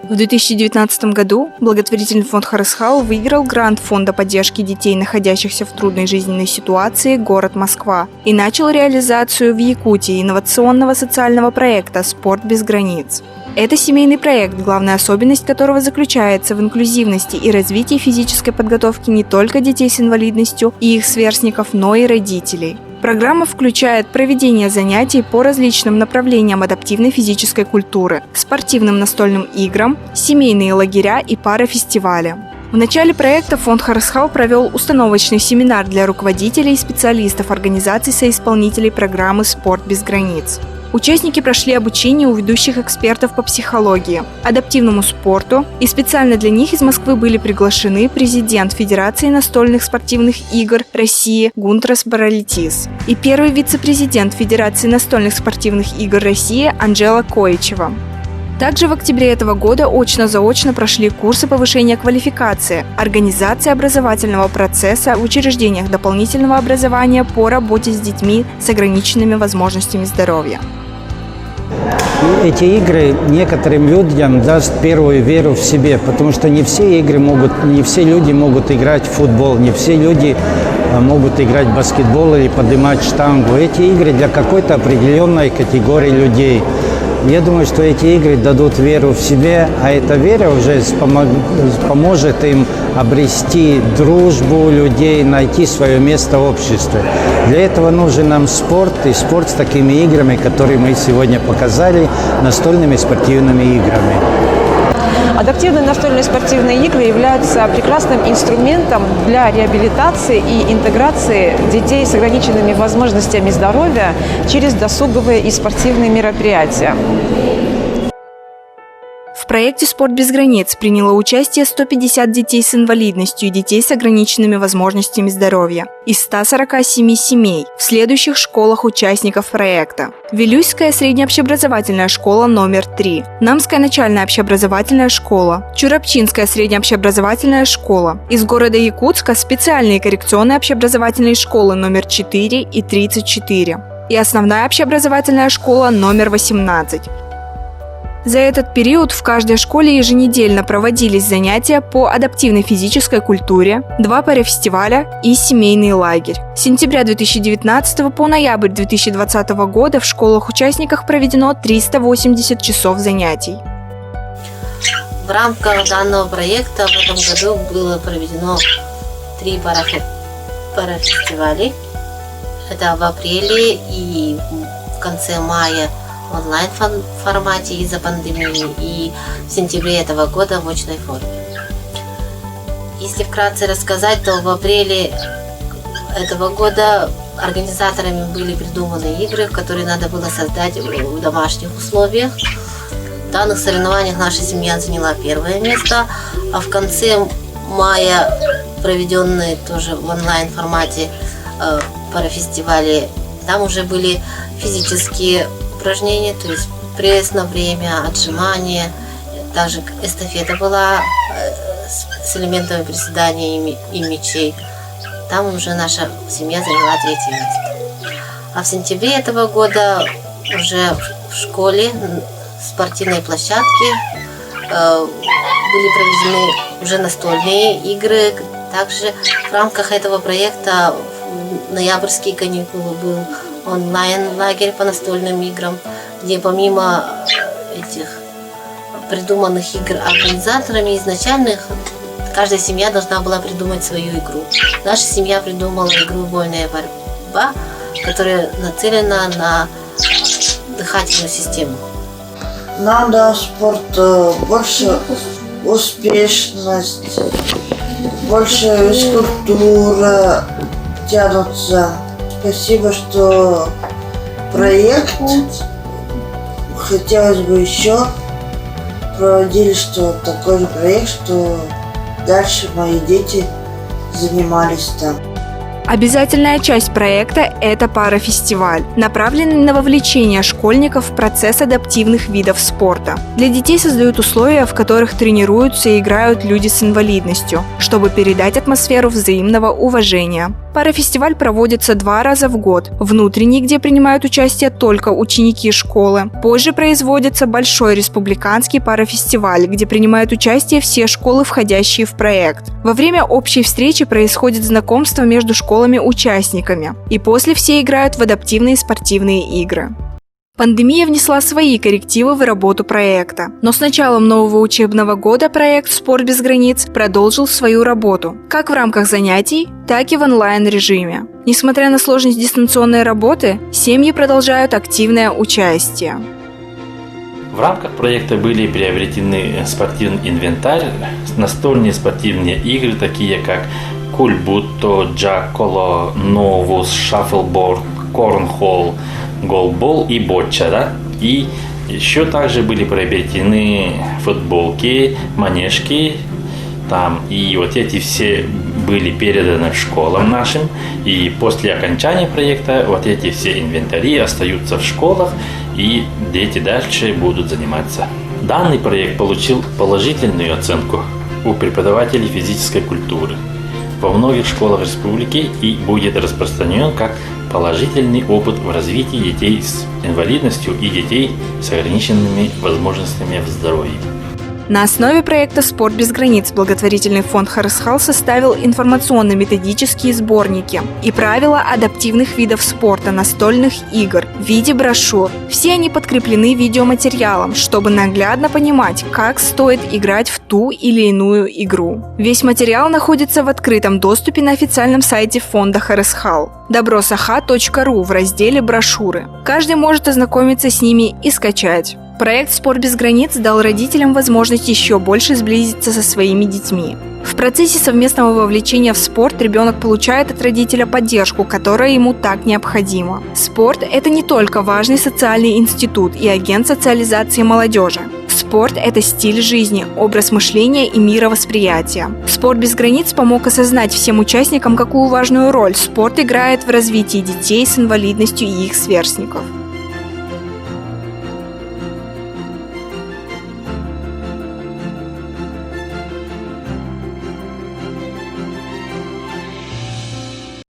В 2019 году благотворительный фонд Харысхал выиграл грант Фонда поддержки детей, находящихся в трудной жизненной ситуации «Город Москва» и начал реализацию в Якутии инновационного социального проекта «Спорт без границ». Это семейный проект, главная особенность которого заключается в инклюзивности и развитии физической подготовки не только детей с инвалидностью и их сверстников, но и родителей. Программа включает проведение занятий по различным направлениям адаптивной физической культуры, спортивным настольным играм, семейные лагеря и парафестивали. В начале проекта фонд Харысхал провел установочный семинар для руководителей и специалистов организаций соисполнителей программы «Спорт без границ». Участники прошли обучение у ведущих экспертов по психологии, адаптивному спорту, и специально для них из Москвы были приглашены президент Федерации настольных спортивных игр России Гунтрас Баралитис и первый вице-президент Федерации настольных спортивных игр России Анжела Коичева. Также в октябре этого года очно-заочно прошли курсы повышения квалификации, организации образовательного процесса в учреждениях дополнительного образования по работе с детьми с ограниченными возможностями здоровья. Эти игры некоторым людям даст первую веру в себе, потому что не все люди могут играть в футбол, не все люди могут играть в баскетбол или поднимать штангу. Эти игры для какой-то определенной категории людей. Я думаю, что эти игры дадут веру в себе, а эта вера уже поможет им обрести дружбу людей, найти свое место в обществе. Для этого нужен нам спорт, и спорт с такими играми, которые мы сегодня показали, настольными спортивными играми. Адаптивные настольные спортивные игры являются прекрасным инструментом для реабилитации и интеграции детей с ограниченными возможностями здоровья через досуговые и спортивные мероприятия. В проекте «Спорт без границ» приняло участие 150 детей с инвалидностью и детей с ограниченными возможностями здоровья из 147 семей в следующих школах участников проекта. Вилюйская среднеобщеобразовательная школа номер 3, Намская начальная общеобразовательная школа, Чурапчинская среднеобщеобразовательная школа. Из города Якутска специальные коррекционные общеобразовательные школы номер 4 и 34 и основная общеобразовательная школа номер 18. За этот период в каждой школе еженедельно проводились занятия по адаптивной физической культуре, 2 парафестиваля и семейный лагерь. С сентября 2019 по ноябрь 2020 года в школах-участниках проведено 380 часов занятий. В рамках данного проекта в этом году было проведено 3 парафестиваля. Это в апреле и в конце мая в онлайн-формате из-за пандемии и в сентябре этого года в очной форме. Если вкратце рассказать, то в апреле этого года организаторами были придуманы игры, которые надо было создать в домашних условиях. В данных соревнованиях наша семья заняла первое место, а в конце мая проведенные тоже в онлайн-формате парафестивали, там уже были физические упражнения, то есть пресс на время, отжимания, также эстафета была с элементами приседания и мячей. Там уже наша семья заняла 3-е место. А в сентябре этого года уже в школе, спортивной площадке были проведены уже настольные игры. Также в рамках этого проекта в ноябрьские каникулы был онлайн-лагерь по настольным играм, где помимо этих придуманных игр организаторами изначальных, каждая семья должна была придумать свою игру. Наша семья придумала игру «Вольная борьба», которая нацелена на дыхательную систему. Надо спорт, больше успешность, больше физкультура тянутся. Спасибо, что проект. Хотелось бы еще проводили такой же проект, что дальше мои дети занимались там. Обязательная часть проекта – это парафестиваль, направленный на вовлечение школьников в процесс адаптивных видов спорта. Для детей создают условия, в которых тренируются и играют люди с инвалидностью, чтобы передать атмосферу взаимного уважения. Парафестиваль проводится 2 раза в год. Внутренний, где принимают участие только ученики школы. Позже производится большой республиканский парафестиваль, где принимают участие все школы, входящие в проект. Во время общей встречи происходит знакомство между школами-участниками. И после все играют в адаптивные спортивные игры. Пандемия внесла свои коррективы в работу проекта. Но с началом нового учебного года проект «Спорт без границ» продолжил свою работу, как в рамках занятий, так и в онлайн-режиме. Несмотря на сложность дистанционной работы, семьи продолжают активное участие. В рамках проекта были приобретены спортивный инвентарь, настольные спортивные игры, такие как кульбутто, джаколо, новус, шаффлборд, корнхолл, голбол и ботча, да? И еще также были приобретены футболки, манежки, там, и вот эти все были переданы школам нашим, и после окончания проекта вот эти все инвентари остаются в школах, и дети дальше будут заниматься. Данный проект получил положительную оценку у преподавателей физической культуры во многих школах республики и будет распространен как положительный опыт в развитии детей с инвалидностью и детей с ограниченными возможностями в здоровье. На основе проекта «Спорт без границ» благотворительный фонд Харысхал составил информационно-методические сборники и правила адаптивных видов спорта настольных игр в виде брошюр. Все они подкреплены видеоматериалом, чтобы наглядно понимать, как стоит играть в ту или иную игру. Весь материал находится в открытом доступе на официальном сайте фонда Харысхал добросаха.ру в разделе «Брошюры». Каждый может ознакомиться с ними и скачать. Проект «Спорт без границ» дал родителям возможность еще больше сблизиться со своими детьми. В процессе совместного вовлечения в спорт ребенок получает от родителя поддержку, которая ему так необходима. Спорт – это не только важный социальный институт и агент социализации молодежи. Спорт – это стиль жизни, образ мышления и мировосприятия. «Спорт без границ» помог осознать всем участникам, какую важную роль спорт играет в развитии детей с инвалидностью и их сверстников.